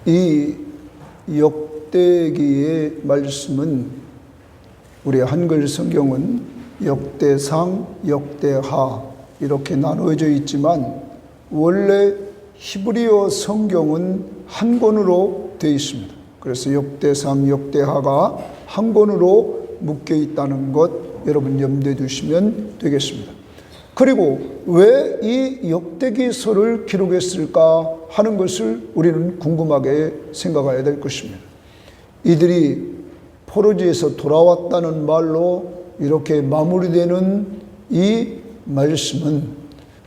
이 역대기의 말씀은 우리 한글 성경은 역대상, 역대하 이렇게 나누어져 있지만 원래 히브리어 성경은 한 권으로 되어 있습니다. 그래서 역대상, 역대하가 한 권으로 묶여 있다는 것 여러분 염두에 두시면 되겠습니다. 그리고 왜 이 역대기서를 기록했을까 하는 것을 우리는 궁금하게 생각해야 될 것입니다. 이들이 포로지에서 돌아왔다는 말로 이렇게 마무리되는 이 말씀은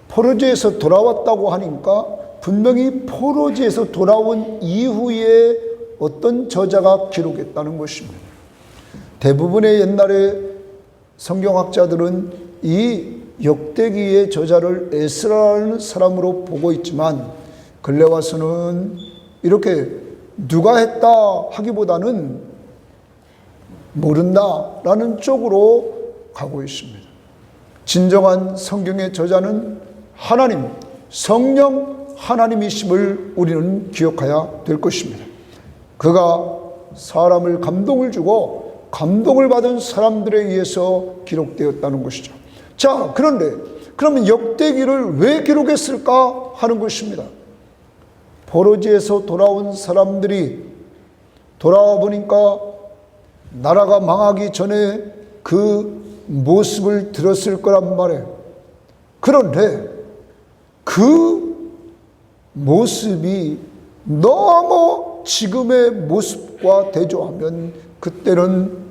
포로지에서 돌아왔다고 하니까 분명히 포로지에서 돌아온 이후에 어떤 저자가 기록했다는 것입니다. 대부분의 옛날의 성경학자들은 이 역대기의 저자를 에스라라는 사람으로 보고 있지만 근래 와서는 이렇게 누가 했다 하기보다는 모른다라는 쪽으로 가고 있습니다. 진정한 성경의 저자는 하나님, 성령 하나님이심을 우리는 기억해야 될 것입니다. 그가 사람을 감동을 주고 감동을 받은 사람들에 의해서 기록되었다는 것이죠. 자, 그런데 그러면 역대기를 왜 기록했을까 하는 것입니다. 포로지에서 돌아온 사람들이 돌아와 보니까 나라가 망하기 전에 그 모습을 들었을 거란 말이에요. 그런데 그 모습이 너무 지금의 모습과 대조하면 그때는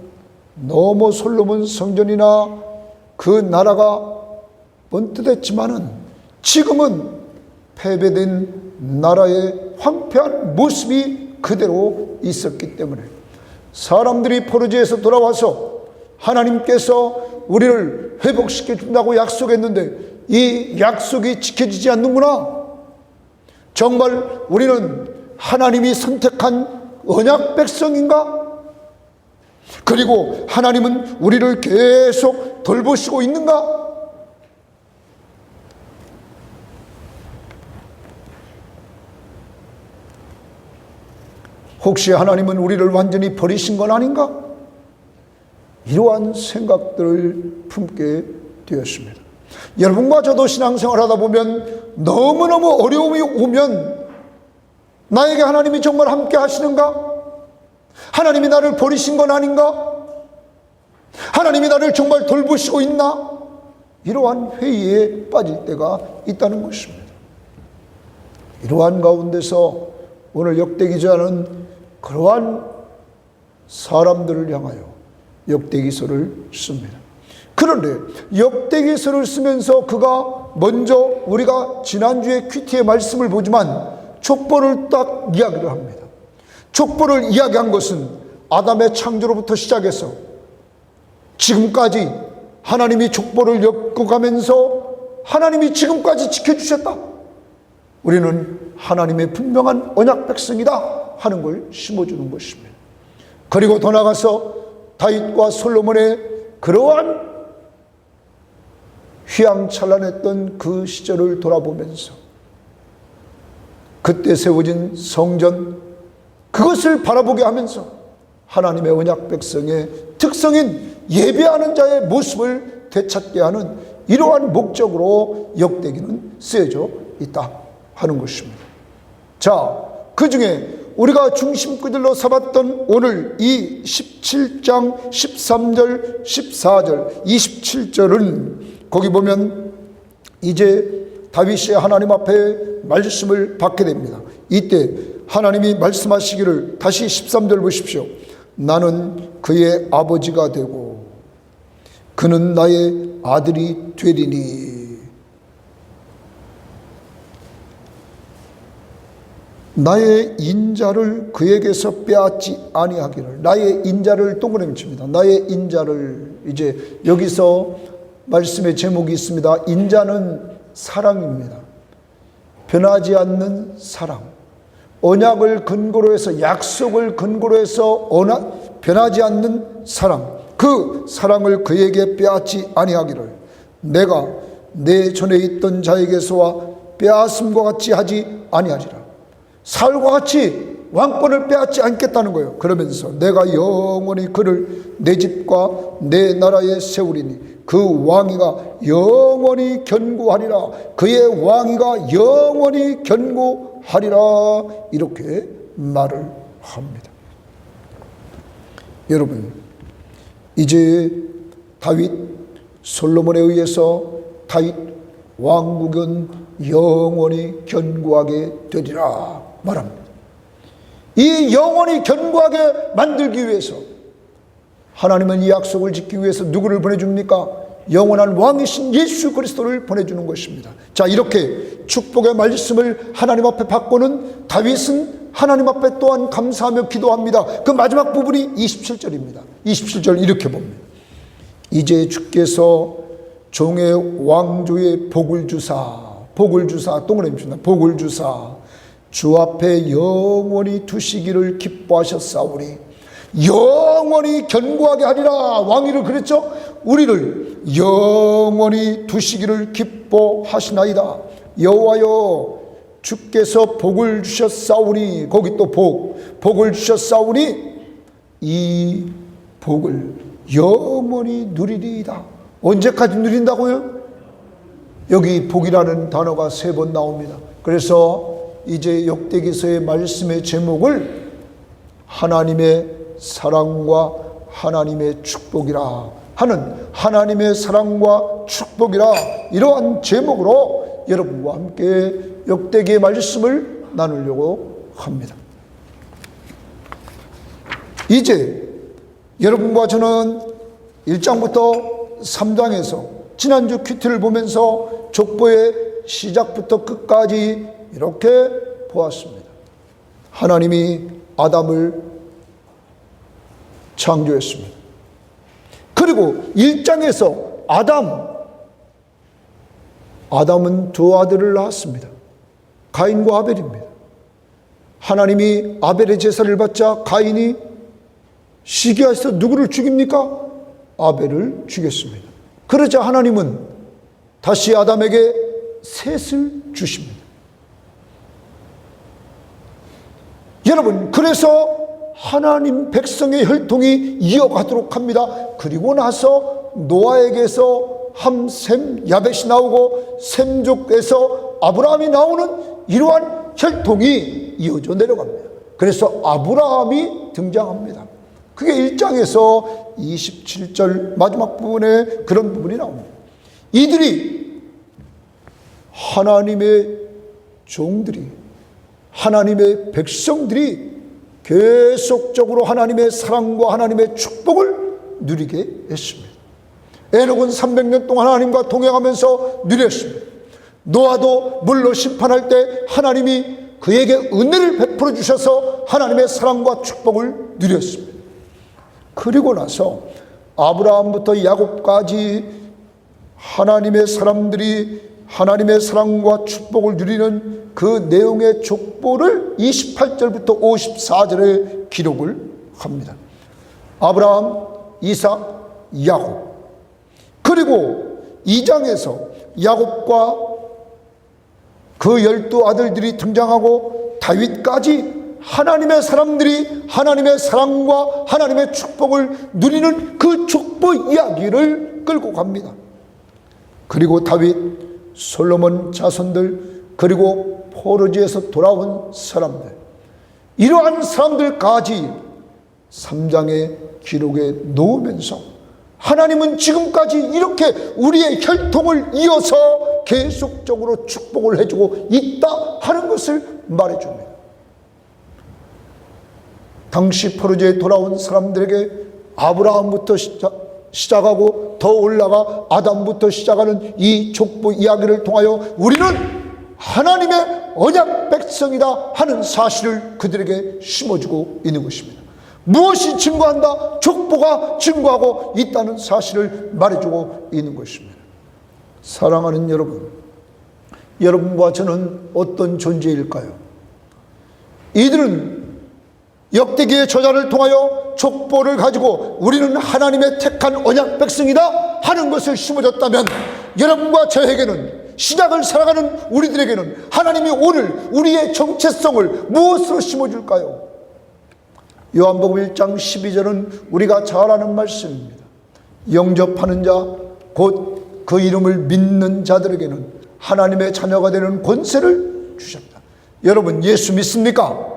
너무 솔로몬 성전이나 그 나라가 번듯했지만은 지금은 패배된 나라의 황폐한 모습이 그대로 있었기 때문에 사람들이 포로지에서 돌아와서 하나님께서 우리를 회복시켜 준다고 약속했는데 이 약속이 지켜지지 않는구나. 정말 우리는 하나님이 선택한 언약 백성인가? 그리고 하나님은 우리를 계속 돌보시고 있는가? 혹시 하나님은 우리를 완전히 버리신 건 아닌가? 이러한 생각들을 품게 되었습니다. 여러분과 저도 신앙생활 하다 보면 너무너무 어려움이 오면 나에게 하나님이 정말 함께 하시는가? 하나님이 나를 버리신 건 아닌가? 하나님이 나를 정말 돌보시고 있나? 이러한 회의에 빠질 때가 있다는 것입니다. 이러한 가운데서 오늘 역대기자는 그러한 사람들을 향하여 역대기서를 씁니다. 그런데 역대기서를 쓰면서 그가 먼저 우리가 지난주에 큐티의 말씀을 보지만 족보를 딱 이야기를 합니다. 족보를 이야기한 것은 아담의 창조로부터 시작해서 지금까지 하나님이 족보를 엮어가면서 하나님이 지금까지 지켜주셨다. 우리는 하나님의 분명한 언약 백성이다 하는 걸 심어주는 것입니다. 그리고 더 나아가서 다윗과 솔로몬의 그러한 휘황찬란했던 그 시절을 돌아보면서 그때 세워진 성전 그것을 바라보게 하면서 하나님의 언약 백성의 특성인 예배하는 자의 모습을 되찾게 하는 이러한 목적으로 역대기는 쓰여져 있다 하는 것입니다. 자, 그 중에 우리가 중심구절로 삼았던 오늘 이 17장 13절 14절 27절은 거기 보면 이제 다윗이 하나님 앞에 말씀을 받게 됩니다. 이때 하나님이 말씀하시기를 다시 13절 보십시오. 나는 그의 아버지가 되고 그는 나의 아들이 되리니 나의 인자를 그에게서 빼앗지 아니하기를. 나의 인자를 동그라미 칩니다. 나의 인자를. 이제 여기서 말씀의 제목이 있습니다. 인자는 사랑입니다. 변하지 않는 사랑, 언약을 근거로 해서 약속을 근거로 해서 변하지 않는 사랑, 그 사랑을 그에게 빼앗지 아니하기를 내가 내 전에 있던 자에게서와 빼앗음과 같이 하지 아니하리라. 사울과 같이 왕권을 빼앗지 않겠다는 거예요. 그러면서 내가 영원히 그를 내 집과 내 나라에 세우리니 그 왕위가 영원히 견고하리라. 그의 왕위가 영원히 견고하리라. 이렇게 말을 합니다. 여러분, 이제 다윗 솔로몬에 의해서 다윗 왕국은 영원히 견고하게 되리라 말합니다. 이 영원히 견고하게 만들기 위해서 하나님은 이 약속을 지키기 위해서 누구를 보내줍니까? 영원한 왕이신 예수 그리스도를 보내주는 것입니다. 자, 이렇게 축복의 말씀을 하나님 앞에 받고는 다윗은 하나님 앞에 또한 감사하며 기도합니다. 그 마지막 부분이 27절입니다. 27절 이렇게 봅니다. 이제 주께서 종의 왕조의 복을 주사 동그라미 칩니다. 복을 주사 주 앞에 영원히 두시기를 기뻐하셨사오니 영원히 견고하게 하리라. 왕위를 그랬죠? 우리를 영원히 두시기를 기뻐하시나이다. 여호와여 주께서 복을 주셨사오니, 거기 또 복을 주셨사오니 이 복을 영원히 누리리이다. 언제까지 누린다고요? 여기 복이라는 단어가 3번 나옵니다. 그래서 이제 역대기서의 말씀의 제목을 하나님의 사랑과 하나님의 축복이라 하는, 하나님의 사랑과 축복이라, 이러한 제목으로 여러분과 함께 역대기의 말씀을 나누려고 합니다. 이제 여러분과 저는 1장부터 3장에서 지난주 큐티를 보면서 족보의 시작부터 끝까지 이렇게 보았습니다. 하나님이 아담을 창조했습니다. 그리고 1장에서 아담은 2 아들을 낳았습니다. 가인과 아벨입니다. 하나님이 아벨의 제사를 받자 가인이 시기하여서 누구를 죽입니까? 아벨을 죽였습니다. 그러자 하나님은 다시 아담에게 셋을 주십니다. 여러분, 그래서 하나님 백성의 혈통이 이어가도록 합니다. 그리고 나서 노아에게서 함, 셈, 야벳이 나오고 셈족에서 아브라함이 나오는 이러한 혈통이 이어져 내려갑니다. 그래서 아브라함이 등장합니다. 그게 1장에서 27절 마지막 부분에 그런 부분이 나옵니다. 이들이 하나님의 종들이, 하나님의 백성들이 계속적으로 하나님의 사랑과 하나님의 축복을 누리게 했습니다. 에녹은 300년 동안 하나님과 동행하면서 누렸습니다. 노아도 물로 심판할 때 하나님이 그에게 은혜를 베풀어 주셔서 하나님의 사랑과 축복을 누렸습니다. 그리고 나서 아브라함부터 야곱까지 하나님의 사람들이 하나님의 사랑과 축복을 누리는 그 내용의 족보를 28절부터 54절에 기록을 합니다. 아브라함, 이삭, 야곱. 그리고 2장에서 야곱과 그 12 아들들이 등장하고 다윗까지 하나님의 사람들이 하나님의 사랑과 하나님의 축복을 누리는 그 족보 이야기를 끌고 갑니다. 그리고 다윗, 솔로몬 자손들, 그리고 포로지에서 돌아온 사람들, 이러한 사람들까지 3장의 기록에 놓으면서 하나님은 지금까지 이렇게 우리의 혈통을 이어서 계속적으로 축복을 해주고 있다 하는 것을 말해줍니다. 당시 포로지에 돌아온 사람들에게 아브라함부터 시작하고 더 올라가 아담부터 시작하는 이 족보 이야기를 통하여 우리는 하나님의 언약 백성이다 하는 사실을 그들에게 심어주고 있는 것입니다. 무엇이 증거한다? 족보가 증거하고 있다는 사실을 말해주고 있는 것입니다. 사랑하는 여러분, 여러분과 저는 어떤 존재일까요? 이들은 역대기의 저자를 통하여 족보를 가지고 우리는 하나님의 택한 언약 백성이다 하는 것을 심어줬다면, 여러분과 저에게는, 신약을 살아가는 우리들에게는 하나님이 오늘 우리의 정체성을 무엇으로 심어줄까요? 요한복음 1장 12절은 우리가 잘 아는 말씀입니다. 영접하는 자, 곧 그 이름을 믿는 자들에게는 하나님의 자녀가 되는 권세를 주셨다. 여러분, 예수 믿습니까?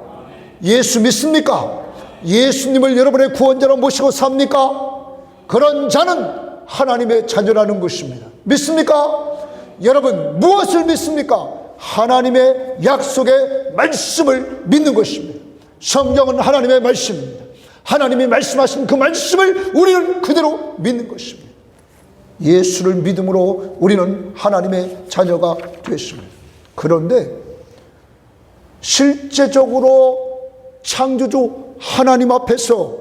예수 믿습니까? 예수님을 여러분의 구원자로 모시고 삽니까? 그런 자는 하나님의 자녀라는 것입니다. 믿습니까? 여러분, 무엇을 믿습니까? 하나님의 약속의 말씀을 믿는 것입니다. 성경은 하나님의 말씀입니다. 하나님이 말씀하신 그 말씀을 우리는 그대로 믿는 것입니다. 예수를 믿음으로 우리는 하나님의 자녀가 됐습니다. 그런데 실제적으로 창조주 하나님 앞에서,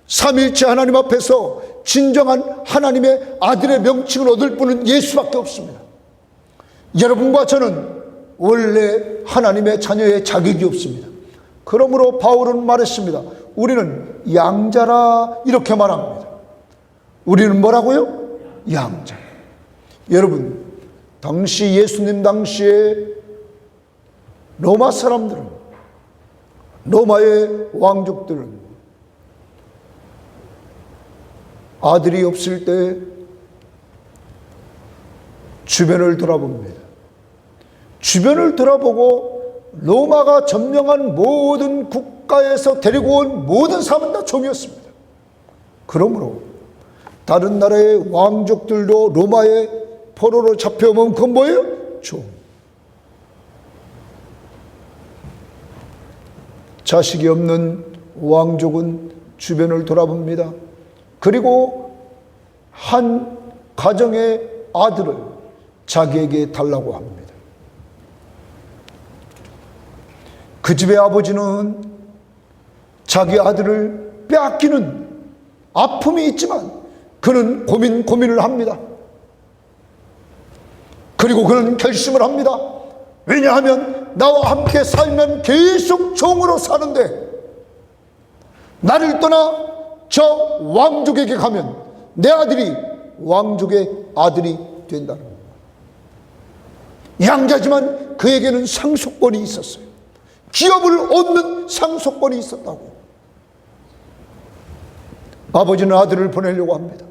삼위일체 하나님 앞에서 진정한 하나님의 아들의 명칭을 얻을 분은 예수밖에 없습니다. 여러분과 저는 원래 하나님의 자녀의 자격이 없습니다. 그러므로 바울은 말했습니다. 우리는 양자라, 이렇게 말합니다. 우리는 뭐라고요? 양자. 여러분, 당시 예수님 당시에 로마 사람들은, 로마의 왕족들은 아들이 없을 때 주변을 돌아봅니다. 주변을 돌아보고 로마가 점령한 모든 국가에서 데리고 온 모든 사람은 다 종이었습니다. 그러므로 다른 나라의 왕족들도 로마의 포로로 잡혀오면 그건 뭐예요? 종. 자식이 없는 왕족은 주변을 돌아봅니다. 그리고 한 가정의 아들을 자기에게 달라고 합니다. 그 집의 아버지는 자기 아들을 빼앗기는 아픔이 있지만 그는 고민을 합니다. 그리고 그는 결심을 합니다. 왜냐하면 나와 함께 살면 계속 종으로 사는데 나를 떠나 저 왕족에게 가면 내 아들이 왕족의 아들이 된다는 겁니다. 양자지만 그에게는 상속권이 있었어요. 기업을 얻는 상속권이 있었다고. 아버지는 아들을 보내려고 합니다.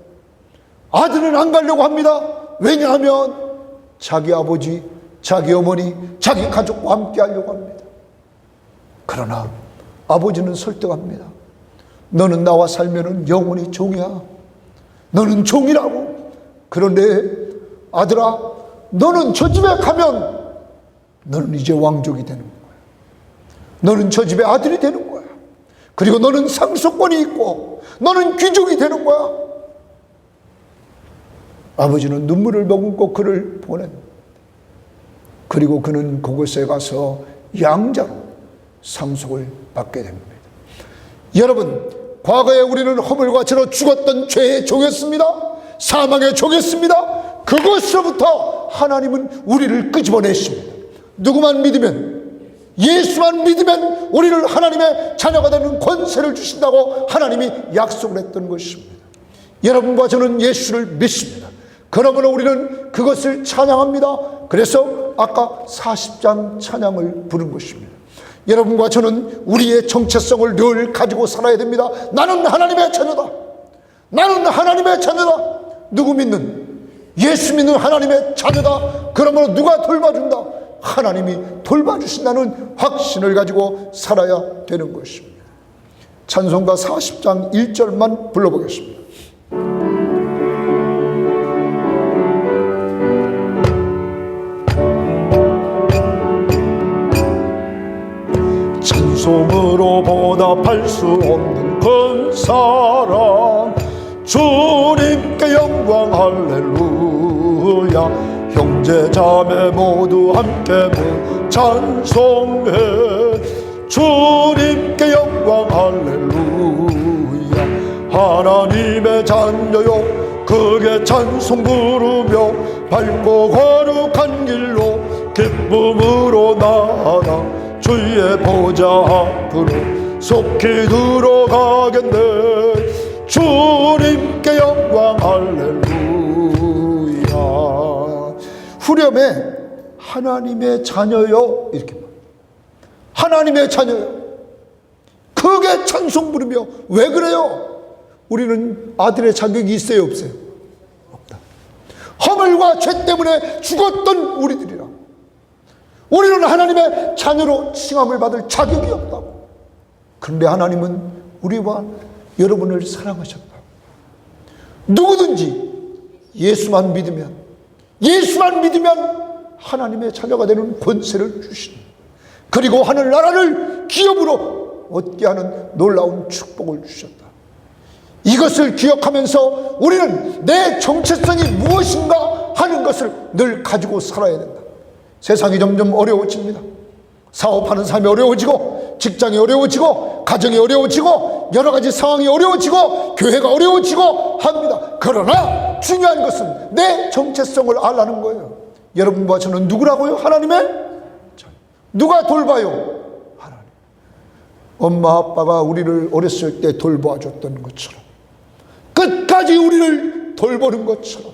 아들은 안 가려고 합니다. 왜냐하면 자기 아버지, 자기 어머니, 자기 가족과 함께 하려고 합니다. 그러나 아버지는 설득합니다. 너는 나와 살면은 영원히 종이야. 너는 종이라고. 그런데 아들아, 너는 저 집에 가면 너는 이제 왕족이 되는 거야. 너는 저 집의 아들이 되는 거야. 그리고 너는 상속권이 있고 너는 귀족이 되는 거야. 아버지는 눈물을 머금고 그를 보냅니다. 그리고 그는 그곳에 가서 양자로 상속을 받게 됩니다. 여러분, 과거에 우리는 허물과 죄로 죽었던 죄의 종이었습니다. 사망의 종이었습니다. 그것으로부터 하나님은 우리를 끄집어내십니다. 누구만 믿으면, 예수만 믿으면 우리를 하나님의 자녀가 되는 권세를 주신다고 하나님이 약속을 했던 것입니다. 여러분과 저는 예수를 믿습니다. 그러므로 우리는 그것을 찬양합니다. 그래서 아까 40장 찬양을 부른 것입니다. 여러분과 저는 우리의 정체성을 늘 가지고 살아야 됩니다. 나는 하나님의 자녀다. 나는 하나님의 자녀다. 누구 믿는? 예수 믿는 하나님의 자녀다. 그러므로 누가 돌봐준다? 하나님이 돌봐주신다는 확신을 가지고 살아야 되는 것입니다. 찬송가 40장 1절만 불러보겠습니다. 찬송으로 보답할 수 없는 큰 사랑, 주님께 영광 할렐루야. 형제 자매 모두 함께 찬송해. 주님께 영광 할렐루야. 하나님의 자녀요 크게 찬송 부르며 밝고 거룩한 길로 기쁨으로 나아가 주의 보좌 앞으로 속히 들어가겠네. 주님께 영광 할렐루야. 후렴에 하나님의 자녀요 이렇게 말. 하나님의 자녀요. 그 크게 찬송 부르며. 왜 그래요? 우리는 아들의 자격이 있어요, 없어요? 없다. 허물과 죄 때문에 죽었던 우리들이라. 우리는 하나님의 자녀로 칭함을 받을 자격이 없다고. 그런데 하나님은 우리와 여러분을 사랑하셨다. 누구든지 예수만 믿으면 하나님의 자녀가 되는 권세를 주시니, 그리고 하늘나라를 기업으로 얻게 하는 놀라운 축복을 주셨다. 이것을 기억하면서 우리는 내 정체성이 무엇인가 하는 것을 늘 가지고 살아야 된다. 세상이 점점 어려워집니다. 사업하는 삶이 어려워지고, 직장이 어려워지고, 가정이 어려워지고, 여러 가지 상황이 어려워지고, 교회가 어려워지고 합니다. 그러나 중요한 것은 내 정체성을 알라는 거예요. 여러분과 저는 누구라고요? 하나님의 자녀. 누가 돌봐요? 하나님. 엄마 아빠가 우리를 어렸을 때 돌봐줬던 것처럼, 끝까지 우리를 돌보는 것처럼,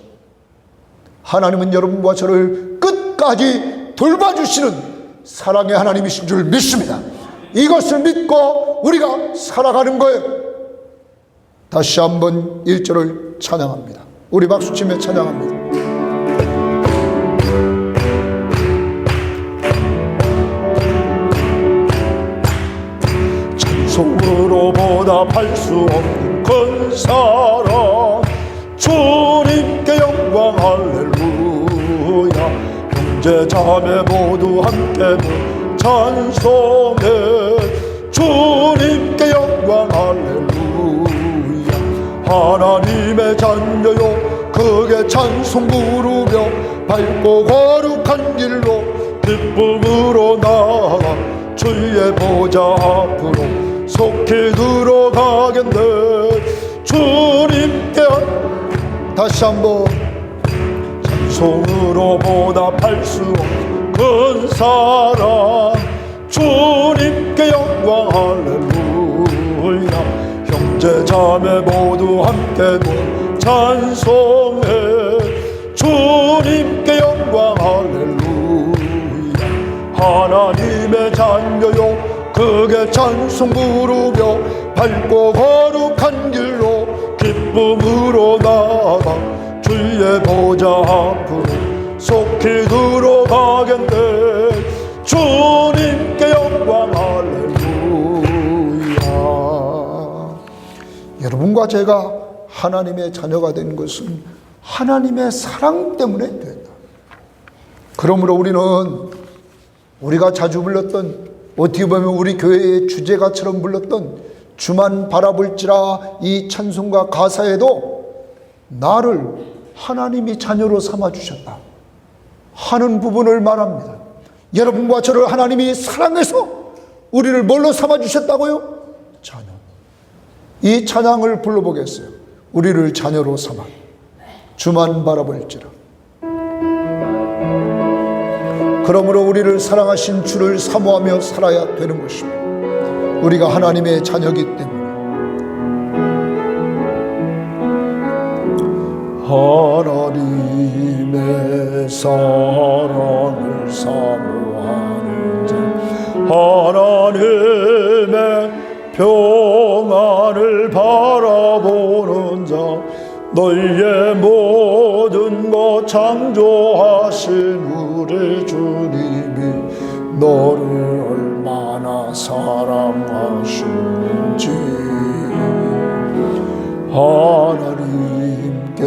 하나님은 여러분과 저를 끝까지 돌봐주시는 사랑의 하나님이신 줄 믿습니다. 이것을 믿고 우리가 살아가는 거예요. 다시 한번 1절을 찬양합니다. 우리 박수치며 찬양합니다. 찬송으로 보답할 수 없는 큰 사랑, 주님께 영광 할렐루야. 형제 자매 모두 함께 찬송해, 주님께 영광 할렐루야. 하나님의 자녀요 크게 찬송 부르며, 밝고 거룩한 길로 기쁨으로 나아가 주의 보좌 앞으로 속히 들어가겠네. 주님께 다시 한번 찬송으로 보답할 수 없는 큰 사랑, 주님께 영광 할렐루야. 형제 자매 모두 함께 찬송해, 주님께 영광 할렐루야. 하나님의 자녀요 크게 찬송 부르며, 밝고 거룩한 길로 기쁨으로 나아가 주의 보좌 앞으로 속히 들어가겠네. 주님께 영광 할렐루야. 여러분과 제가 하나님의 자녀가 된 것은 하나님의 사랑 때문에 된다. 그러므로 우리는 우리가 자주 불렀던, 어떻게 보면 우리 교회의 주제가처럼 불렀던 주만 바라볼지라 이 찬송가 가사에도 나를 하나님이 자녀로 삼아주셨다 하는 부분을 말합니다. 여러분과 저를 하나님이 사랑해서 우리를 뭘로 삼아주셨다고요? 자녀. 이 찬양을 불러보겠어요. 우리를 자녀로 삼아 주만 바라볼지라. 그러므로 우리를 사랑하신 주를 사모하며 살아야 되는 것입니다. 우리가 하나님의 자녀이기 때문에. 하나님의 사랑을 사모하는 자, 하나님의 평안을 바라보는 자, 너희의 모든 것 창조하신 우리 주님이 너를 얼마나 사랑하시는지, 하나님께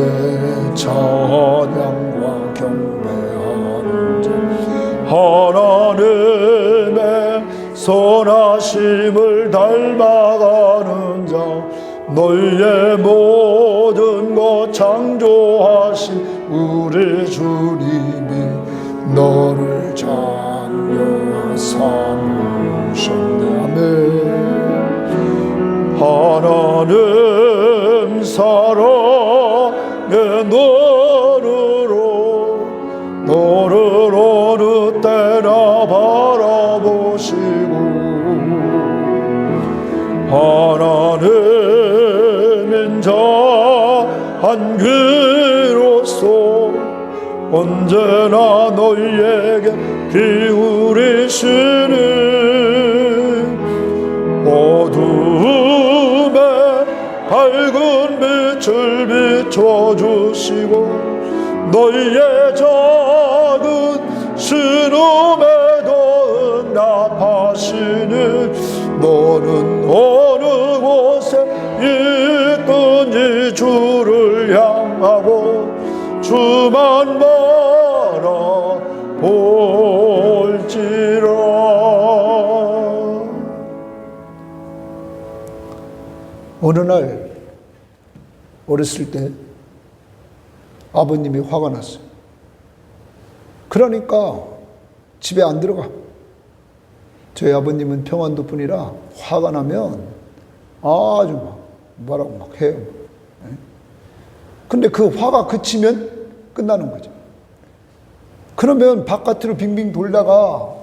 찬양과 경배하는 자, 하나님의 선하심을 닮아가는 자, 너희의 모든 것 창조하신 우리 주님이 너를 자녀 삼으셨네. 아멘. 하나님 사랑의 너를 어느 때나 바라보시고, 하나님 자 한 귀로서 언제나 너희에게 기울이시는 어두운 빛을 비춰주시고 너희의 작은 신음에도 응답하시니 너는 어느 곳에 있든지 주를 향하고 주만 바라볼지라. 어느 날 어렸을 때 아버님이 화가 났어요. 그러니까 집에 안 들어가. 저희 아버님은 평안도 분이라 화가 나면 아주 뭐라고 막 해요. 근데 그 화가 그치면 끝나는 거죠. 그러면 바깥으로 빙빙 돌다가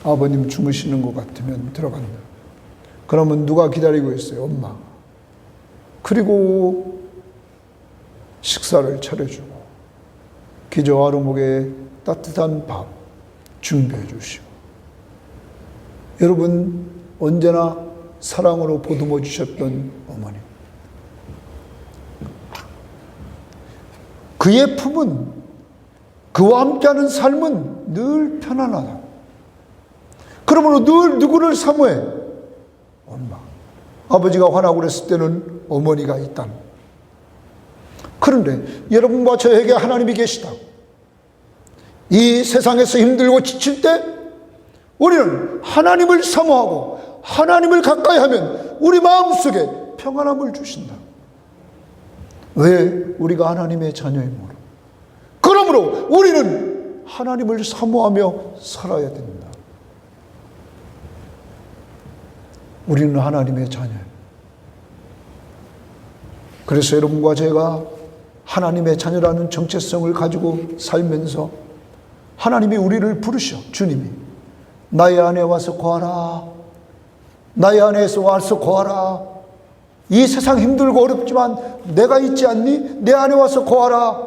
아버님 주무시는 것 같으면 들어간다. 그러면 누가 기다리고 있어요? 엄마. 그리고 식사를 차려주고 기저 아루목에 따뜻한 밥 준비해 주시고, 여러분 언제나 사랑으로 보듬어 주셨던 어머니. 그의 품은, 그와 함께하는 삶은 늘 편안하다. 그러므로 늘 누구를 사모해? 엄마. 아버지가 화나고 그랬을 때는 어머니가 있다. 그런데 여러분과 저에게 하나님이 계시다. 이 세상에서 힘들고 지칠 때 우리는 하나님을 사모하고 하나님을 가까이 하면 우리 마음속에 평안함을 주신다. 왜? 우리가 하나님의 자녀이므로. 그러므로 우리는 하나님을 사모하며 살아야 된다. 우리는 하나님의 자녀예요. 그래서 여러분과 제가 하나님의 자녀라는 정체성을 가지고 살면서 하나님이 우리를 부르셔. 주님이 나의 안에 와서 거하라. 나의 안에서 와서 거하라. 이 세상 힘들고 어렵지만 내가 있지 않니? 내 안에 와서 거하라.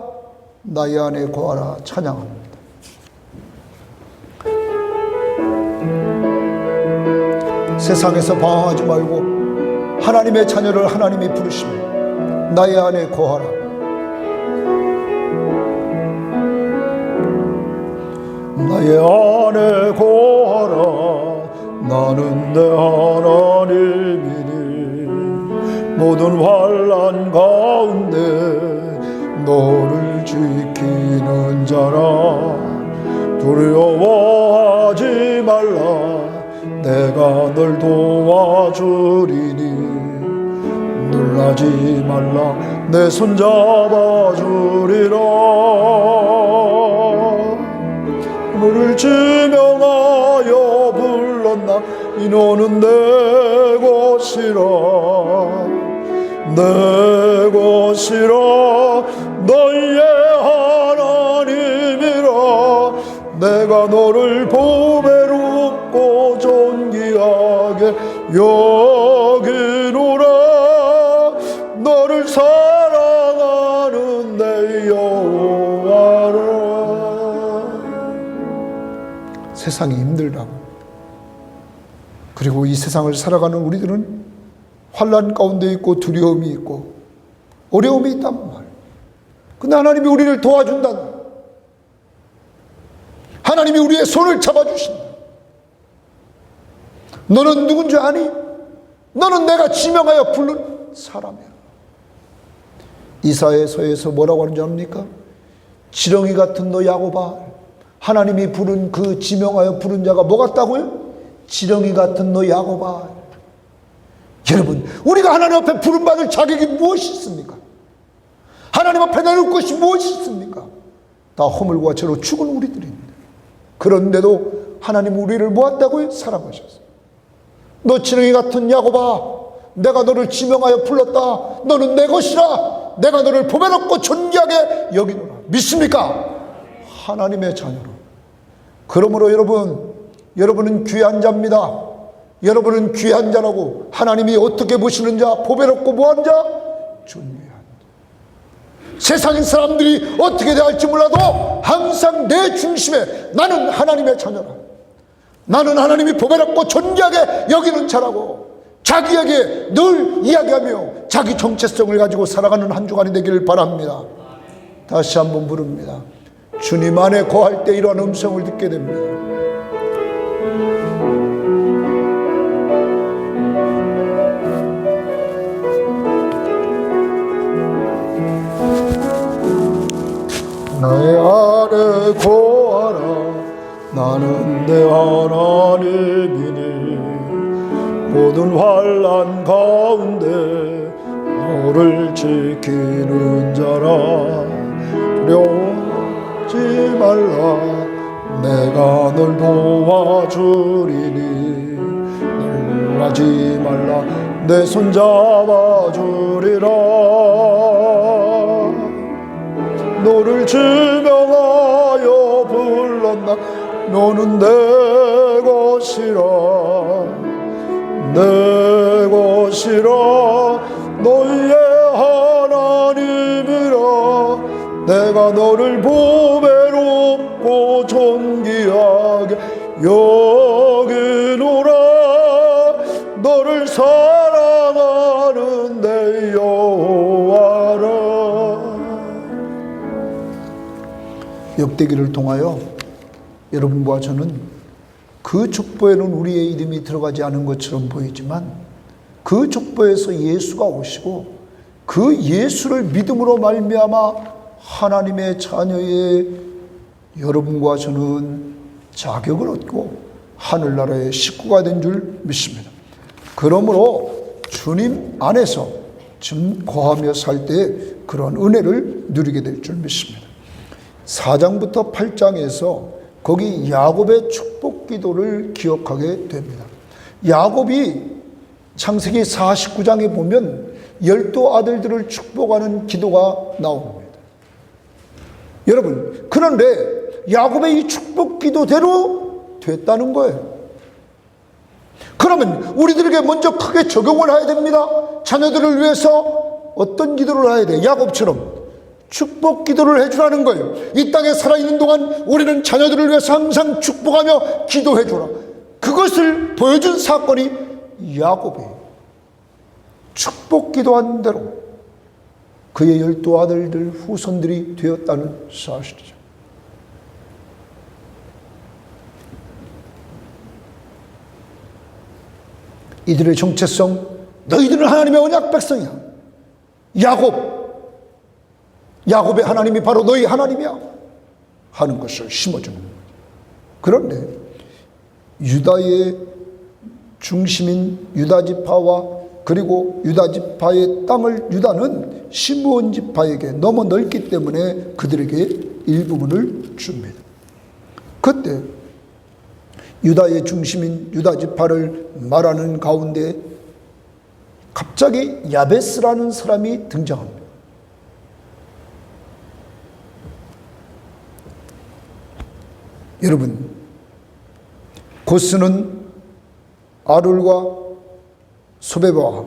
나의 안에 거하라. 찬양합니다. 세상에서 방황하지 말고 하나님의 자녀를 하나님이 부르시면 나의 안에 거하라. 나의 안에 거하라. 나는 내 하나님이니 모든 환난 가운데 너를 지키는 자라. 두려워하지 말라. 내가 널 도와주리니 놀라지 말라. 내 손 잡아주리라. 너를 지명하여 불렀나. 이 너는 내 것이라. 내 것이라. 너희의 하나님이라. 내가 너를 보배롭고 존귀하게 여기노라. 너를 사랑하는 내 여호와라. 세상이 힘들다고, 그리고 이 세상을 살아가는 우리들은 환난 가운데 있고 두려움이 있고 어려움이 있단 말이에요. 근데 하나님이 우리를 도와준다. 하나님이 우리의 손을 잡아주신다. 너는 누군 줄 아니? 너는 내가 지명하여 부른 사람이야. 이사야서에서 뭐라고 하는지 압니까? 지렁이 같은 너 야곱아. 하나님이 부른 그 지명하여 부른 자가 뭐 같다고요? 지렁이 같은 너 야곱아. 여러분, 우리가 하나님 앞에 부름받을 자격이 무엇이 있습니까? 하나님 앞에 내놓을 것이 무엇이 있습니까? 다 허물과 죄로 죽은 우리들입니다. 그런데도 하나님 우리를 모았다고요? 사랑하셨어요. 너 지렁이 같은 야곱아, 내가 너를 지명하여 불렀다. 너는 내 것이라. 내가 너를 보배롭고 존귀하게 여기노라. 믿습니까? 하나님의 자녀로. 그러므로 여러분은 귀한 자입니다. 여러분은 귀한 자라고. 하나님이 어떻게 보시는 자? 보배롭고 뭐한 자? 존귀한 자. 세상의 사람들이 어떻게 대할지 몰라도 항상 내 중심에 나는 하나님의 자녀라. 나는 하나님이 보배롭고 존귀하게 여기는 자라고. 자기에게 늘 이야기하며 자기 정체성을 가지고 살아가는 한 주간이 되기를 바랍니다. 다시 한번 부릅니다. 주님 안에 거할 때 이러한 음성을 듣게 됩니다. 나의 안에 거하라. 나는 내 하나님이니 모든 환난 가운데 너를 지키는 자라. 두려워하지 말라. 내가 널 도와주리니 놀라지 말라. 내 손 잡아주리라. 너를 지명하여 불렀나. 너는 내 것이라. 내 것이라. 너희의 하나님이라. 내가 너를 보배롭고 존귀하게 여기노라. 너를 사랑하는 내 여호와라. 역대기를 통하여 여러분과 저는 그 족보에는 우리의 이름이 들어가지 않은 것처럼 보이지만 그 족보에서 예수가 오시고 그 예수를 믿음으로 말미암아 하나님의 자녀의 여러분과 저는 자격을 얻고 하늘나라의 식구가 된 줄 믿습니다. 그러므로 주님 안에서 거하며 살 때 그런 은혜를 누리게 될 줄 믿습니다. 4장부터 8장에서 거기 야곱의 축복 기도를 기억하게 됩니다. 야곱이 창세기 49장에 보면 12 아들들을 축복하는 기도가 나옵니다. 여러분, 그런데 야곱의 이 축복 기도대로 됐다는 거예요. 그러면 우리들에게 먼저 크게 적용을 해야 됩니다. 자녀들을 위해서 어떤 기도를 해야 돼? 야곱처럼 축복 기도를 해주라는 거예요. 이 땅에 살아있는 동안 우리는 자녀들을 위해서 항상 축복하며 기도해주라. 그것을 보여준 사건이 야곱이 축복 기도한 대로 그의 12 아들들 후손들이 되었다는 사실이죠. 이들의 정체성, 너희들은 하나님의 언약 백성이야. 야곱의 하나님이 바로 너희 하나님이야 하는 것을 심어주는 거예요. 그런데 유다의 중심인 유다지파와 그리고 유다지파의 땅을 유다는 시므온 지파에게 너무 넓기 때문에 그들에게 일부분을 줍니다. 그때 유다의 중심인 유다지파를 말하는 가운데 갑자기 야베스라는 사람이 등장합니다. 여러분, 고스는 아룰과 소베바와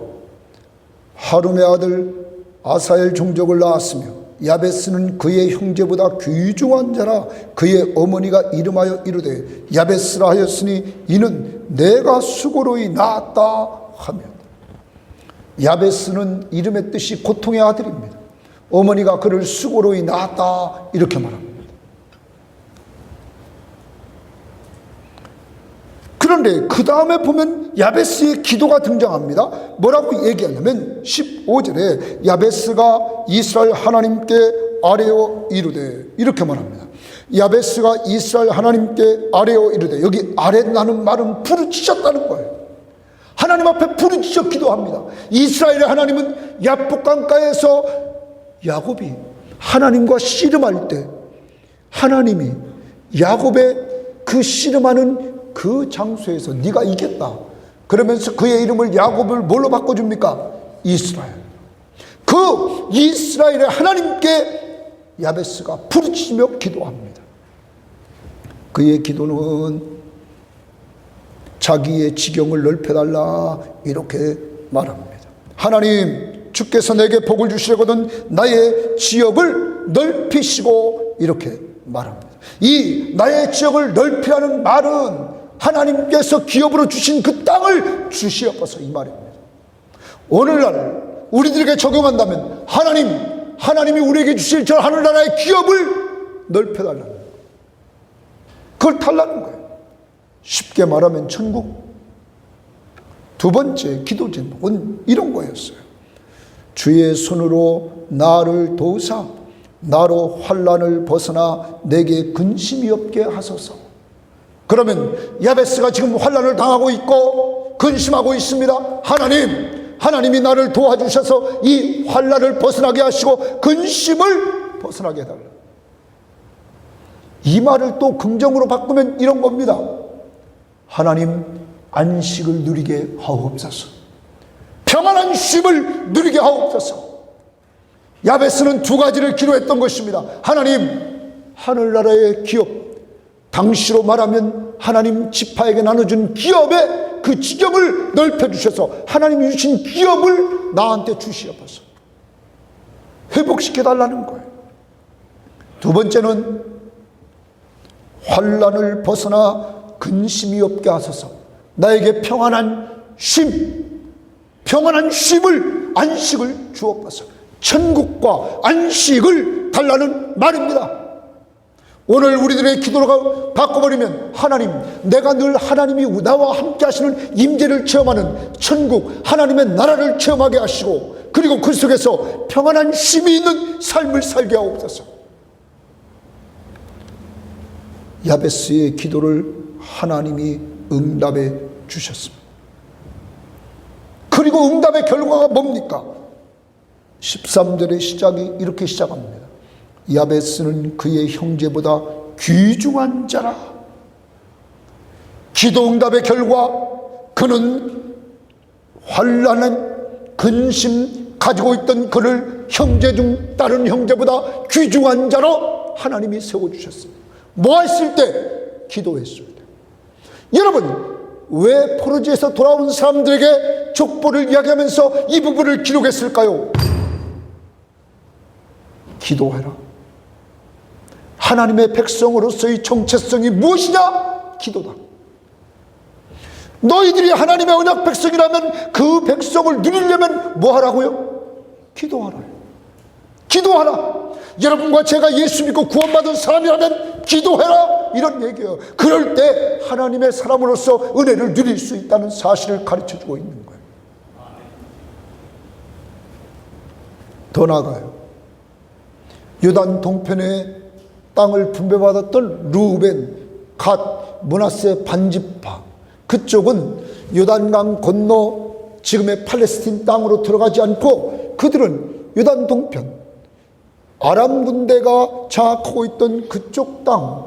하룸의 아들 아사엘 종족을 낳았으며 야베스는 그의 형제보다 귀중한 자라. 그의 어머니가 이름하여 이르되 야베스라 하였으니 이는 내가 수고로이 낳았다 하며. 야베스는 이름의 뜻이 고통의 아들입니다. 어머니가 그를 수고로이 낳았다 이렇게 말합니다. 그런데 그 다음에 보면 야베스의 기도가 등장합니다. 뭐라고 얘기하냐면 15절에 야베스가 이스라엘 하나님께 아뢰어 이르되 이렇게 말합니다. 야베스가 이스라엘 하나님께 아뢰어 이르되, 여기 아뢰라는 말은 부르짖었다는 거예요. 하나님 앞에 부르짖어 기도합니다. 이스라엘의 하나님은 야복강가에서 야곱이 하나님과 씨름할 때 하나님이 야곱의 그 씨름하는 그 장소에서 네가 이겼다 그러면서 그의 이름을 야곱을 뭘로 바꿔줍니까? 이스라엘. 그 이스라엘의 하나님께 야베스가 부르짖으며 기도합니다. 그의 기도는 자기의 지경을 넓혀달라 이렇게 말합니다. 하나님, 주께서 내게 복을 주시려거든 나의 지역을 넓히시고 이렇게 말합니다. 이 나의 지역을 넓히라는 말은 하나님께서 기업으로 주신 그 땅을 주시옵소서 이 말입니다. 오늘날 우리들에게 적용한다면 하나님이 우리에게 주실 저 하늘나라의 기업을 넓혀달라는 거예요. 그걸 달라는 거예요. 쉽게 말하면 천국. 두 번째 기도 제목은 이런 거였어요. 주의 손으로 나를 도우사 나로 환난을 벗어나 내게 근심이 없게 하소서. 그러면 야베스가 지금 환난을 당하고 있고 근심하고 있습니다. 하나님이 나를 도와주셔서 이 환난을 벗어나게 하시고 근심을 벗어나게 해달라. 이 말을 또 긍정으로 바꾸면 이런 겁니다. 하나님, 안식을 누리게 하옵소서. 평안한 쉼을 누리게 하옵소서. 야베스는 두 가지를 기도했던 것입니다. 하나님, 하늘나라의 기업, 당시로 말하면 하나님 지파에게 나눠준 기업의 그 지경을 넓혀주셔서 하나님이 주신 기업을 나한테 주시옵소서. 회복시켜달라는 거예요. 두 번째는 환난을 벗어나 근심이 없게 하소서. 나에게 평안한 쉼을, 안식을 주옵소서. 천국과 안식을 달라는 말입니다. 오늘 우리들의 기도를 바꿔버리면 하나님, 내가 늘 하나님이 나와 함께 하시는 임재를 체험하는 천국, 하나님의 나라를 체험하게 하시고, 그리고 그 속에서 평안한 쉼이 있는 삶을 살게 하옵소서. 야베스의 기도를 하나님이 응답해 주셨습니다. 그리고 응답의 결과가 뭡니까? 13절의 시작이 이렇게 시작합니다. 야베스는 그의 형제보다 귀중한 자라. 기도 응답의 결과 그는 환난한 근심 가지고 있던 그를 형제 중 다른 형제보다 귀중한 자로 하나님이 세워주셨습니다. 뭐 했을 때? 기도했을 때. 여러분, 왜 포로지에서 돌아온 사람들에게 족보를 이야기하면서 이 부분을 기록했을까요? 기도해라. 하나님의 백성으로서의 정체성이 무엇이냐? 기도다. 너희들이 하나님의 언약 백성이라면 그 백성을 누리려면 뭐 하라고요? 기도하라. 기도하라. 여러분과 제가 예수 믿고 구원받은 사람이라면 기도해라, 이런 얘기예요. 그럴 때 하나님의 사람으로서 은혜를 누릴 수 있다는 사실을 가르쳐주고 있는 거예요. 더 나아가요. 요단 동편에 땅을 분배받았던 루벤, 갓, 므낫세 반지파, 그쪽은 요단강 건너 지금의 팔레스틴 땅으로 들어가지 않고 그들은 요단 동편, 아람 군대가 장악하고 있던 그쪽 땅,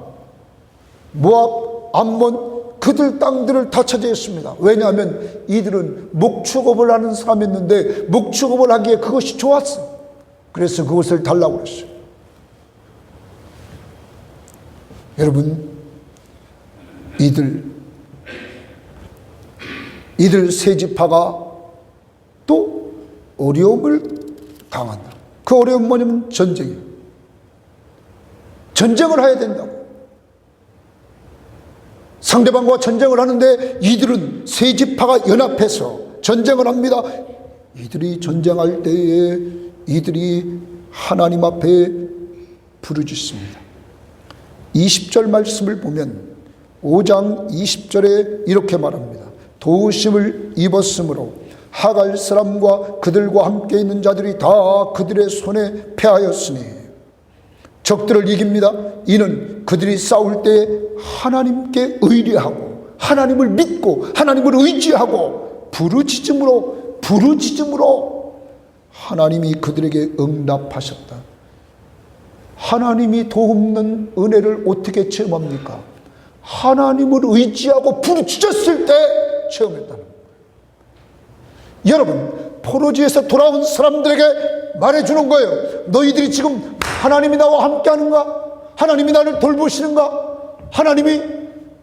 모압, 암몬, 그들 땅들을 다 차지했습니다. 왜냐하면 이들은 목축업을 하는 사람이었는데 목축업을 하기에 그것이 좋았어. 그래서 그것을 달라고 그랬어요. 여러분, 이들 세 지파가 또 어려움을 당한다. 그 어려움은 뭐냐면 전쟁이에요. 전쟁을 해야 된다고. 상대방과 전쟁을 하는데 이들은 세 지파가 연합해서 전쟁을 합니다. 이들이 전쟁할 때에 이들이 하나님 앞에 부르짖습니다. 20절 말씀을 보면 5장 20절에 이렇게 말합니다. 도우심을 입었으므로 하갈 사람과 그들과 함께 있는 자들이 다 그들의 손에 패하였으니 적들을 이깁니다. 이는 그들이 싸울 때 하나님께 의뢰하고 하나님을 믿고 하나님을 의지하고 부르짖음으로 하나님이 그들에게 응답하셨다. 하나님이 돕는 은혜를 어떻게 체험합니까? 하나님을 의지하고 부르짖었을 때 체험했다는 거예요. 여러분, 포로지에서 돌아온 사람들에게 말해주는 거예요. 너희들이 지금 하나님이 나와 함께 하는가? 하나님이 나를 돌보시는가?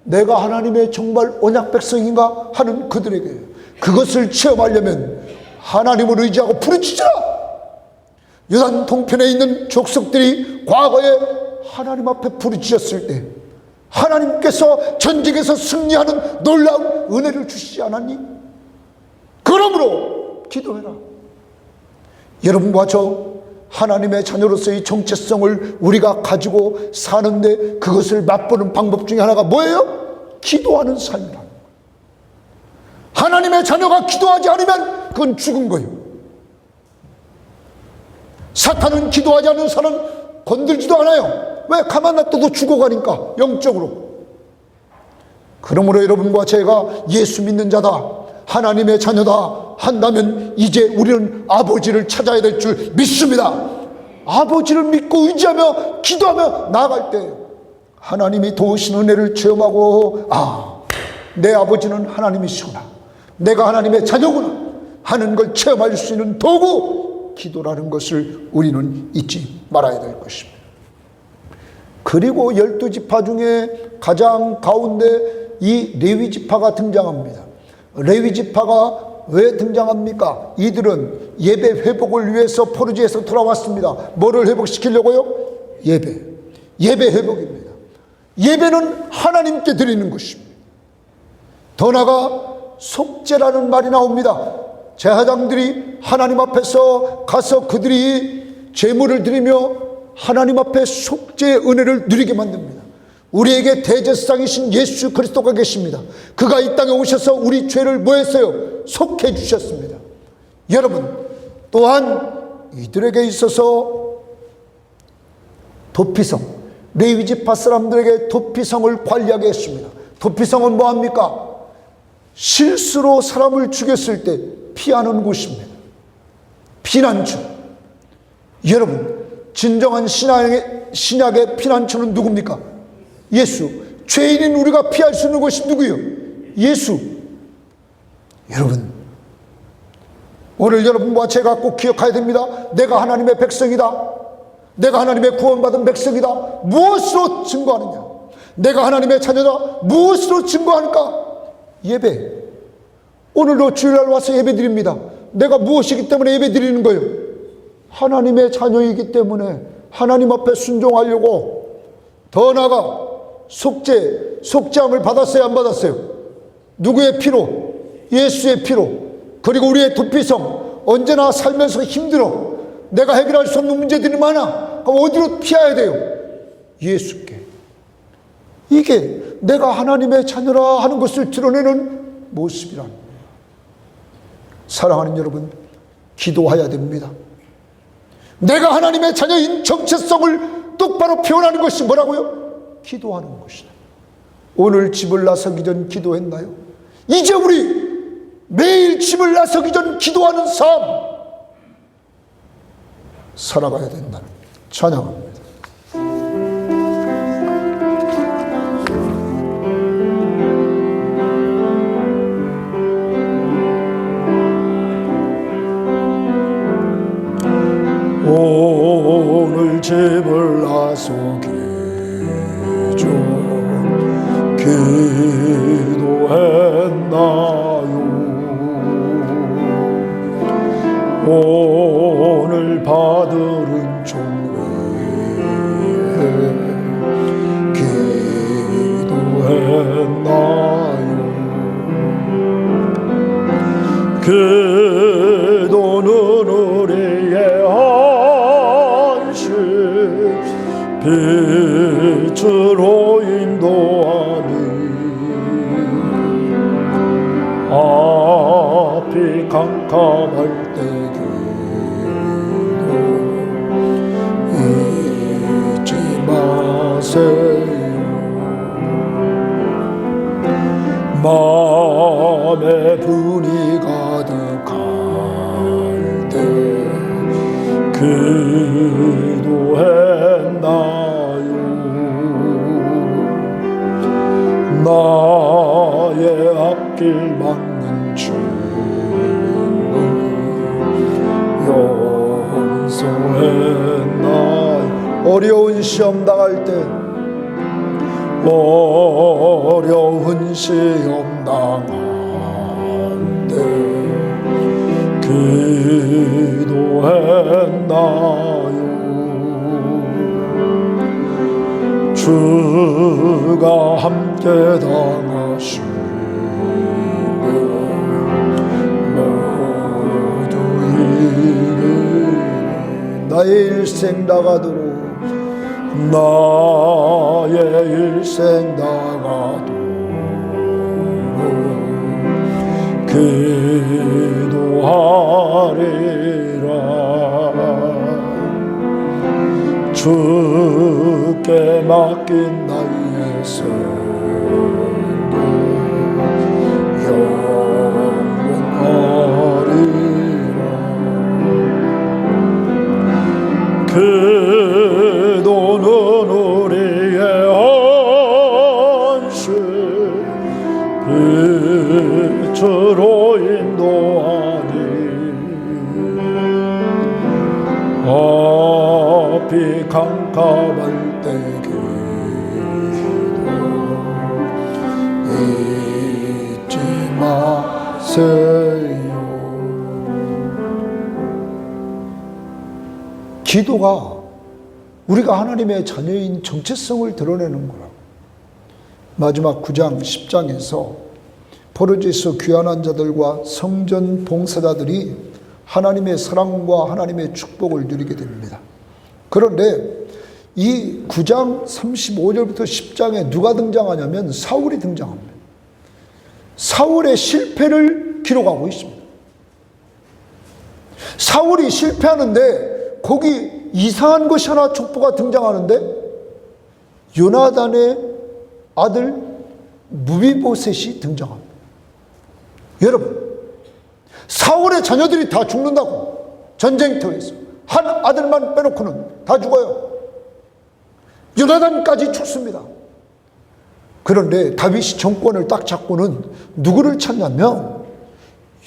내가 하나님의 정말 언약 백성인가? 하는 그들에게 그것을 체험하려면 하나님을 의지하고 부르짖으라. 요단 동편에 있는 족속들이 과거에 하나님 앞에 부르짖었을 때 하나님께서 전쟁에서 승리하는 놀라운 은혜를 주시지 않았니? 그러므로 기도해라. 여러분과 저 하나님의 자녀로서의 정체성을 우리가 가지고 사는데 그것을 맛보는 방법 중에 하나가 뭐예요? 기도하는 삶이라는 거예요. 하나님의 자녀가 기도하지 않으면 그건 죽은 거예요. 사탄은 기도하지 않는 사람 건들지도 않아요. 왜? 가만 놔둬도 죽어가니까, 영적으로. 그러므로 여러분과 제가 예수 믿는 자다, 하나님의 자녀다 한다면 이제 우리는 아버지를 찾아야 될 줄 믿습니다. 아버지를 믿고 의지하며 기도하며 나아갈 때 하나님이 도우신 은혜를 체험하고, 내 아버지는 하나님이시구나, 내가 하나님의 자녀구나 하는 걸 체험할 수 있는 도구, 기도라는 것을 우리는 잊지 말아야 될 것입니다. 그리고 12지파 중에 가장 가운데 이 레위지파가 등장합니다. 레위지파가 왜 등장합니까? 이들은 예배 회복을 위해서 포르지에서 돌아왔습니다. 뭐를 회복시키려고요? 예배 회복입니다. 예배는 하나님께 드리는 것입니다. 더 나아가 속죄라는 말이 나옵니다. 제사장들이 하나님 앞에서 가서 그들이 제물을 드리며 하나님 앞에 속죄의 은혜를 누리게 만듭니다. 우리에게 대제사장이신 예수 그리스도가 계십니다. 그가 이 땅에 오셔서 우리 죄를 뭐 했어요? 속해 주셨습니다. 여러분, 또한 이들에게 있어서 도피성, 레위지파 사람들에게 도피성을 관리하게 했습니다. 도피성은 뭐합니까? 실수로 사람을 죽였을 때 피하는 곳입니다. 피난처. 여러분, 진정한 신약의 피난처는 누굽니까? 예수. 죄인인 우리가 피할 수 있는 것이 누구예요? 예수. 여러분, 오늘 여러분과 제가 꼭 기억해야 됩니다. 내가 하나님의 백성이다, 내가 하나님의 구원받은 백성이다. 무엇으로 증거하느냐? 내가 하나님의 자녀다. 무엇으로 증거하는가? 예배. 오늘도 주일날 와서 예배 드립니다. 내가 무엇이기 때문에 예배 드리는 거예요? 하나님의 자녀이기 때문에 하나님 앞에 순종하려고. 더 나아가 속죄함을 받았어요, 안 받았어요? 누구의 피로? 예수의 피로. 그리고 우리의 도피성, 언제나 살면서 힘들어, 내가 해결할 수 없는 문제들이 많아. 그럼 어디로 피해야 돼요? 예수께. 이게 내가 하나님의 자녀라 하는 것을 드러내는 모습이란. 사랑하는 여러분, 기도해야 됩니다. 내가 하나님의 자녀인 정체성을 똑바로 표현하는 것이 뭐라고요? 기도하는 것이다. 오늘 집을 나서기 전 기도했나요? 이제 우리 매일 집을 나서기 전 기도하는 삶 살아가야 된다는, 찬양합니다. 오늘 집을 나서기 전 기도했나요? 오늘 받을 은총 위해 기도했나요? 기도는 우리의 안식, 빛으로 인도하니 앞이 캄캄할 때 잊지 마세요. 마음에 분이 가득할 때 기도했나요? 나의 앞길 막는 죄를 용서했나요? 어려운 시험 당할 때, 어려운 시험 당할 때 기도했나요? 주가 함께 당하시며 나의 일생 나가도록 나의 일생 나가도록 기도하리라. 주께 맡긴 나의 성경 영원하리라. 기도는 우리의 안식 빛으로 인도하니 앞이 캄캄할 때 기도 잊지 마세요. 기도가 우리가 하나님의 자녀인 정체성을 드러내는 거라고. 마지막 9장 10장에서 포로지에서 귀환한 자들과 성전 봉사자들이 하나님의 사랑과 하나님의 축복을 누리게 됩니다. 그런데 이 9장 35절부터 10장에 누가 등장하냐면 사울이 등장합니다. 사울의 실패를 기록하고 있습니다. 사울이 실패하는데 거기 이상한 것이 하나 족보가 등장하는데 요나단의 아들 무비보셋이 등장합니다. 여러분, 사울의 자녀들이 다 죽는다고. 전쟁터에서 한 아들만 빼놓고는 다 죽어요. 요나단까지 죽습니다. 그런데 다윗이 정권을 딱 잡고는 누구를 찾냐면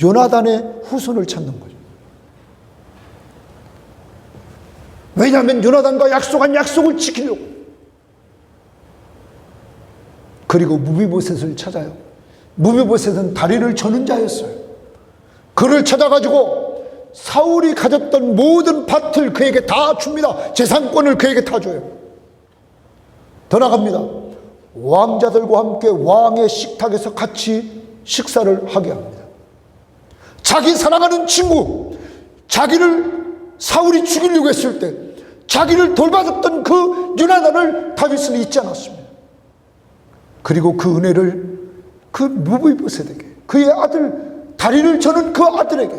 요나단의 후손을 찾는 거죠. 왜냐하면 요나단과 약속한 약속을 지키려고. 그리고 무비보셋을 찾아요. 무비보셋은 다리를 저는 자였어요. 그를 찾아가지고 사울이 가졌던 모든 밭을 그에게 다 줍니다. 재산권을 그에게 다 줘요. 더 나갑니다. 왕자들과 함께 왕의 식탁에서 같이 식사를 하게 합니다. 자기 사랑하는 친구, 자기를 사울이 죽이려고 했을 때 자기를 돌봐줬던 그 요나단을 다윗은 잊지 않았습니다. 그리고 그 은혜를 그 무비보셋에게, 그의 아들, 다리를 저는 그 아들에게,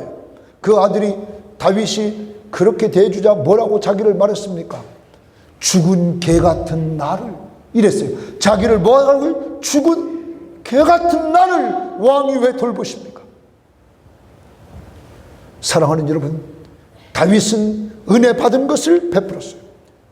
그 아들이 다윗이 그렇게 대해주자 뭐라고 자기를 말했습니까? 죽은 개 같은 나를, 이랬어요. 자기를 뭐라고요? 죽은 개 같은 나를 왕이 왜 돌보십니까? 사랑하는 여러분, 다윗은 은혜 받은 것을 베풀었어요.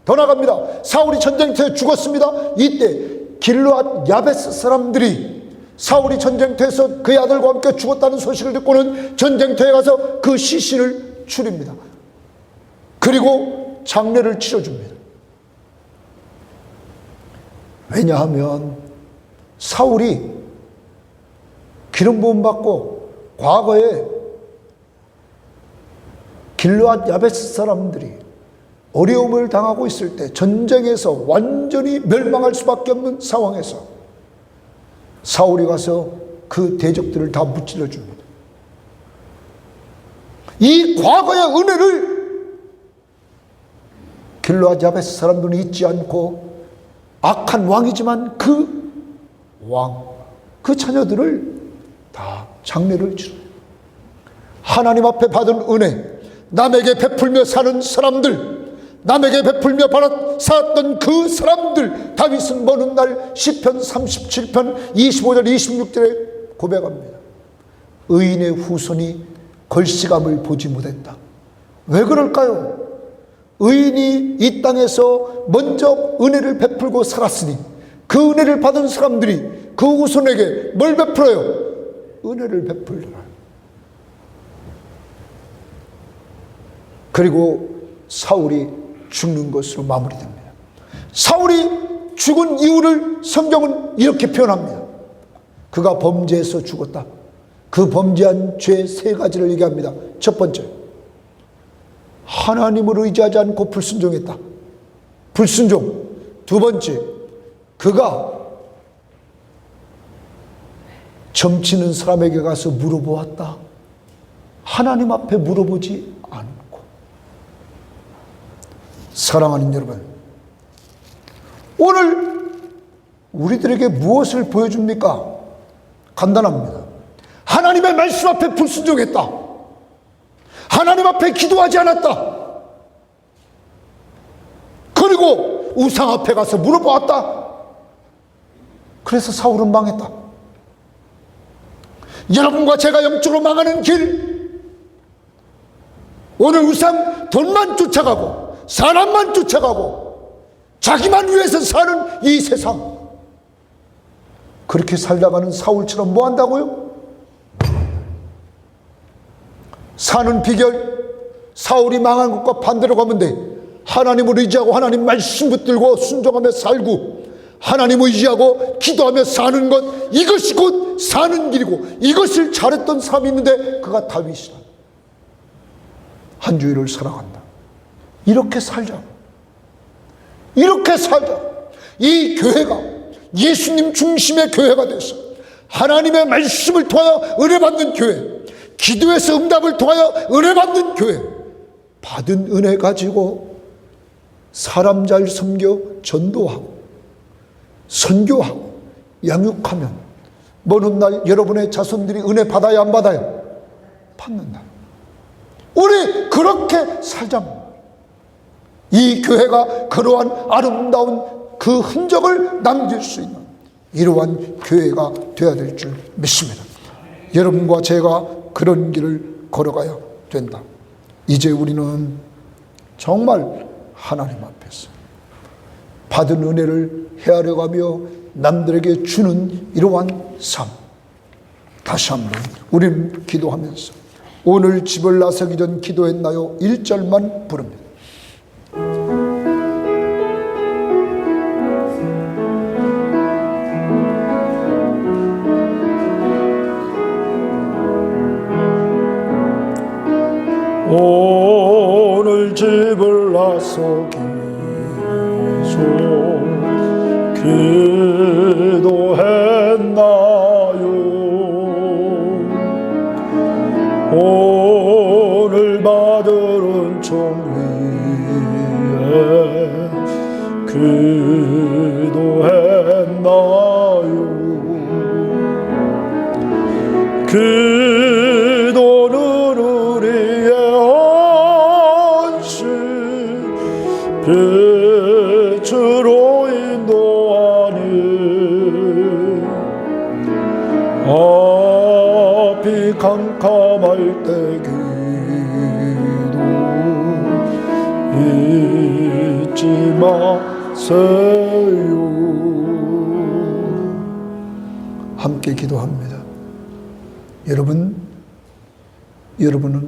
더 나갑니다. 사울이 전쟁터에 죽었습니다. 이때 길르앗 야베스 사람들이 사울이 전쟁터에서 그의 아들과 함께 죽었다는 소식을 듣고는 전쟁터에 가서 그 시신을 추립니다. 그리고 장례를 치러줍니다. 왜냐하면 사울이 기름 부음 받고 과거에 길르앗 야베스 사람들이 어려움을 당하고 있을 때, 전쟁에서 완전히 멸망할 수밖에 없는 상황에서 사울이 가서 그 대적들을 다 무찔러 줍니다. 이 과거의 은혜를 길르앗 야베스 사람들은 잊지 않고 악한 왕이지만 그 왕, 그 자녀들을 다 장례를 치릅니다. 하나님 앞에 받은 은혜, 남에게 베풀며 사는 사람들, 남에게 베풀며 살았던 그 사람들, 다윗은 먼 날 시편 37편 25절 26절에 고백합니다. 의인의 후손이 걸시감을 보지 못했다. 왜 그럴까요? 의인이 이 땅에서 먼저 은혜를 베풀고 살았으니 그 은혜를 받은 사람들이 그 후손에게 뭘 베풀어요? 은혜를 베풀더라. 그리고 사울이 죽는 것으로 마무리됩니다. 사울이 죽은 이유를 성경은 이렇게 표현합니다. 그가 범죄해서 죽었다. 그 범죄한 죄 3가지를 얘기합니다. 첫 번째, 하나님을 의지하지 않고 불순종했다. 불순종. 두 번째, 그가 점치는 사람에게 가서 물어보았다. 하나님 앞에 물어보지 않고. 사랑하는 여러분, 오늘 우리들에게 무엇을 보여줍니까? 간단합니다. 하나님의 말씀 앞에 불순종했다. 하나님 앞에 기도하지 않았다. 그리고 우상 앞에 가서 물어보았다. 그래서 사울은 망했다. 여러분과 제가 영적으로 망하는 길, 오늘 우상 돈만 쫓아가고 사람만 쫓아가고 자기만 위해서 사는 이 세상, 그렇게 살다가는 사울처럼 뭐 한다고요? 사는 비결, 사울이 망한 것과 반대로 가면 돼. 하나님을 의지하고 하나님 말씀 붙들고 순종하며 살고, 하나님을 의지하고 기도하며 사는 것, 이것이 곧 사는 길이고, 이것을 잘했던 사람이 있는데 그가 다윗이다. 한 주일을 살아간다. 이렇게 살자. 이렇게 살자. 이 교회가 예수님 중심의 교회가 돼서 하나님의 말씀을 통하여 은혜받는 교회, 기도에서 응답을 통하여 은혜받는 교회, 받은 은혜 가지고 사람 잘 섬겨 전도하고 선교하고 양육하면 먼 날 여러분의 자손들이 은혜 받아야 안 받아요? 받는다. 우리 그렇게 살자. 이 교회가 그러한 아름다운 그 흔적을 남길 수 있는 이러한 교회가 되어야 될 줄 믿습니다. 여러분과 제가 그런 길을 걸어가야 된다. 이제 우리는 정말 하나님 앞에서 받은 은혜를 헤아려가며 남들에게 주는 이러한 삶, 다시 한번 우리는 기도하면서 오늘 집을 나서기 전 기도했나요? 1절만 부릅니다. 오늘 집을 나서기 전 기도했나요? 오늘 받은 은총 위에 기도했나요? 기도는 우리의 안식, 빛으로 인도하니 앞이 캄캄할 때 기도 잊지 마세요. 함께 기도합니다. 여러분은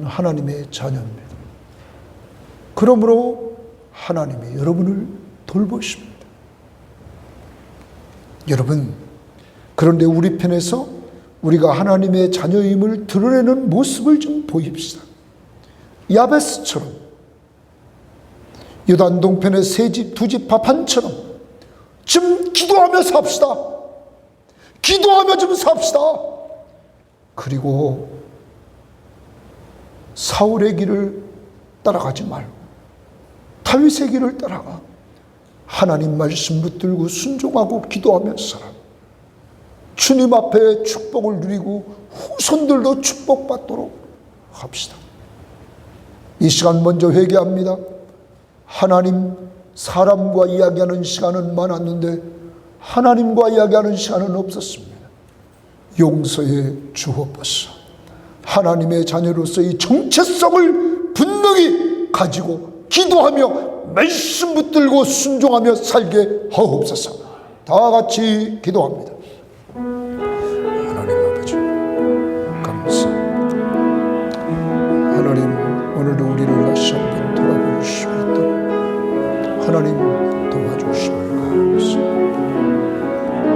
하나님의 자녀입니다. 그러므로 하나님이 여러분을 돌보십니다. 여러분, 그런데 우리 편에서 우리가 하나님의 자녀임을 드러내는 모습을 좀 보입시다. 야베스처럼, 요단 동편의 세 집, 두 집 밥 한처럼 좀 기도하며 삽시다. 기도하며 좀 삽시다. 그리고 사울의 길을 따라가지 말고 다윗의 길을 따라가 하나님 말씀 붙들고 순종하고 기도하며 살아. 주님 앞에 축복을 누리고 후손들도 축복받도록 합시다. 이 시간 먼저 회개합니다. 하나님, 사람과 이야기하는 시간은 많았는데 하나님과 이야기하는 시간은 없었습니다. 용서해 주옵소서. 하나님의 자녀로서의 정체성을 분명히 가지고 기도하며 말씀 붙들고 순종하며 살게 하옵소서. 다 같이 기도합니다. 하나님 아버지, 감사합니다. 하나님, 오늘도 우리를 다시 한번 돌아볼 수 있도록 하나님 도와주시옵소서.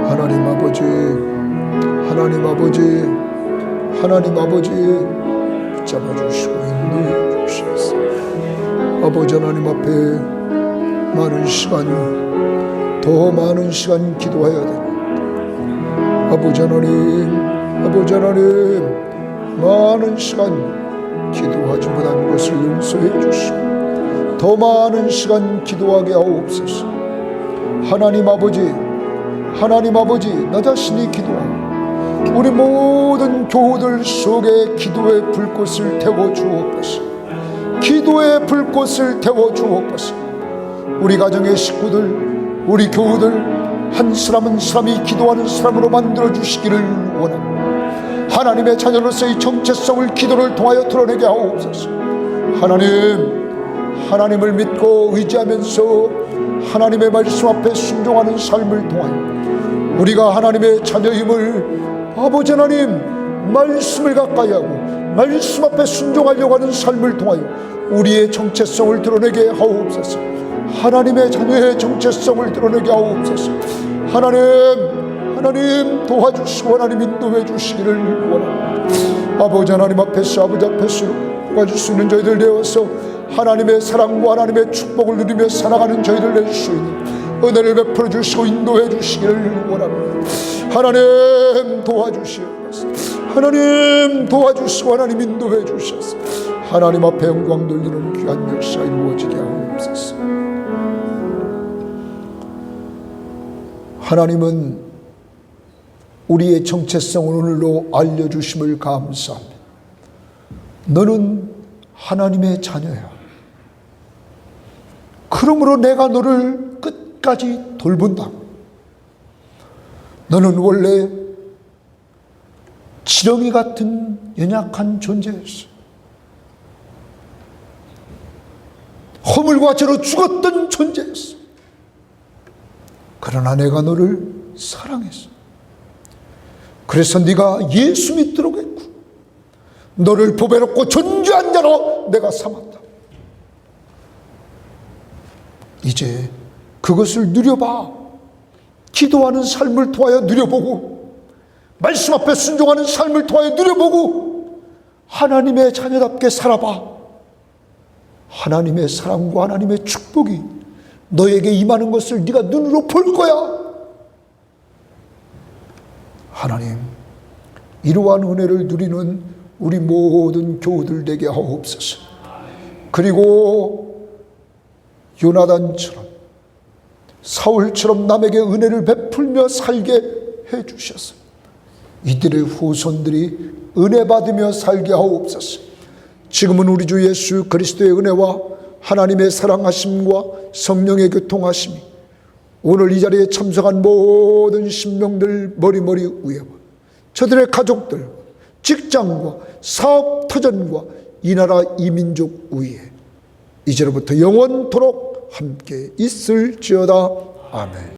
하나님 아버지, 하나님 아버지, 하나님 아버지 붙잡아주시고 인도해 주시옵소서. 아버지 하나님 앞에 많은 시간, 더 많은 시간 기도해야 됩니다. 아버지 하나님, 아버지 하나님, 많은 시간 기도하지 못한 것을 용서해 주시고 더 많은 시간 기도하게 하옵소서. 하나님 아버지, 나 자신이 기도하고 우리 모든 교우들 속에 기도의 불꽃을 태워 주옵소서. 기도의 불꽃을 태워 주옵소서. 우리 가정의 식구들, 우리 교우들 한 사람 한 사람이 기도하는 사람으로 만들어 주시기를 원합니다. 하나님의 자녀로서의 정체성을 기도를 통하여 드러내게 하옵소서. 하나님을 믿고 의지하면서 하나님의 말씀 앞에 순종하는 삶을 통하여 우리가 하나님의 자녀임을 아버지 하나님 말씀을 가까이 하고 말씀 앞에 순종하려고 하는 삶을 통하여 우리의 정체성을 드러내게 하옵소서. 하나님의 자녀의 정체성을 드러내게 하옵소서. 하나님 도와주시고 하나님 인도해 주시기를 원합니다. 아버지 하나님 앞에서 도와줄 수 있는 저희들 되어서 하나님의 사랑과 하나님의 축복을 누리며 살아가는 저희들 될 수 있는 은혜를 베풀어 주시고 인도해 주시기를 원합니다. 하나님 도와주시옵소서. 하나님 도와주시고 하나님 인도해 주셔서 하나님 앞에 영광 돌리는 귀한 역사 이루어지게 하옵소서. 하나님은 우리의 정체성을 오늘로 알려주심을 감사합니다. 너는 하나님의 자녀야. 그러므로 내가 너를 끝까지 돌본다. 너는 원래 지렁이 같은 연약한 존재였어. 허물과 죄로 죽었던 존재였어. 그러나 내가 너를 사랑했어. 그래서 네가 예수 믿도록 했고 너를 보배롭고 존귀한 자로 내가 삼았다. 이제 그것을 누려봐. 기도하는 삶을 통하여 누려보고 말씀 앞에 순종하는 삶을 통하여 누려보고 하나님의 자녀답게 살아봐. 하나님의 사랑과 하나님의 축복이 너에게 임하는 것을 네가 눈으로 볼 거야. 하나님, 이러한 은혜를 누리는 우리 모든 교우들 되게 하옵소서. 그리고 요나단처럼 사울처럼 남에게 은혜를 베풀며 살게 해주셔서 이들의 후손들이 은혜 받으며 살게 하옵소서. 지금은 우리 주 예수 그리스도의 은혜와 하나님의 사랑하심과 성령의 교통하심이 오늘 이 자리에 참석한 모든 신명들 머리머리 위에 저들의 가족들, 직장과 사업 터전과 이 나라 이 민족 위에 이제로부터 영원토록 함께 있을지어다. 아멘.